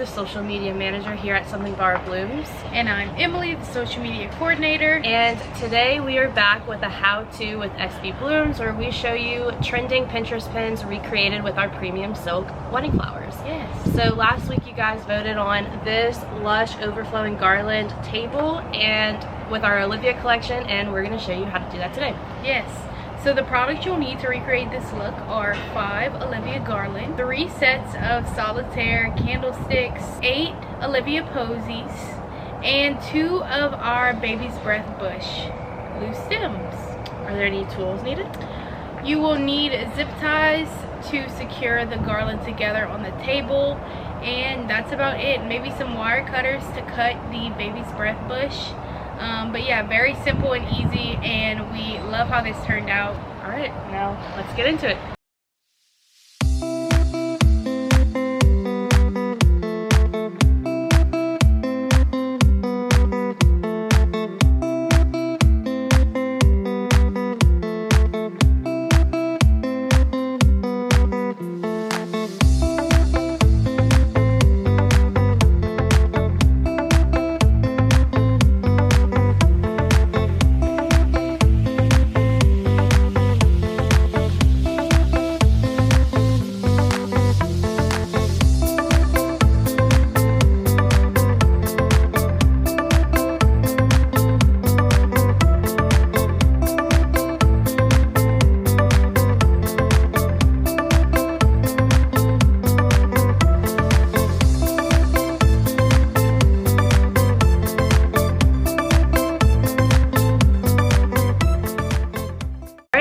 the social media manager here at SBBlooms. And I'm Emily, the social media coordinator. And today we are back with a how-to with SBBlooms, where we show you trending Pinterest pins recreated with our premium silk wedding flowers. Yes. So last week you guys voted on this Lush overflowing garland table and with our Olivia collection, and we're going to show you how to do that today. Yes. So the products you'll need to recreate this look are 5 Olivia Garland, 3 sets of Solitaire Candlesticks, 8 Olivia Posies, and 2 of our Baby's Breath Bush loose stems. Are there any tools needed? You will need zip ties to secure the garland together on the table, and that's about it. Maybe some wire cutters to cut the Baby's Breath bush. But yeah, very simple and easy, and we love how this turned out. All right, now let's get into it.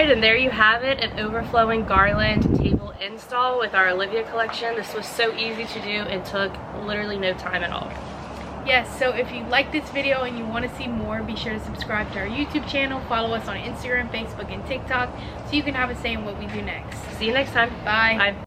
And there you have it, an overflowing garland table install with our Olivia collection. This was so easy to do and took literally no time at all. Yes, so if you like this video and you want to see more, be sure to subscribe to our YouTube channel, follow us on Instagram, Facebook, and TikTok so you can have a say in what we do next. See you next time. Bye. Bye.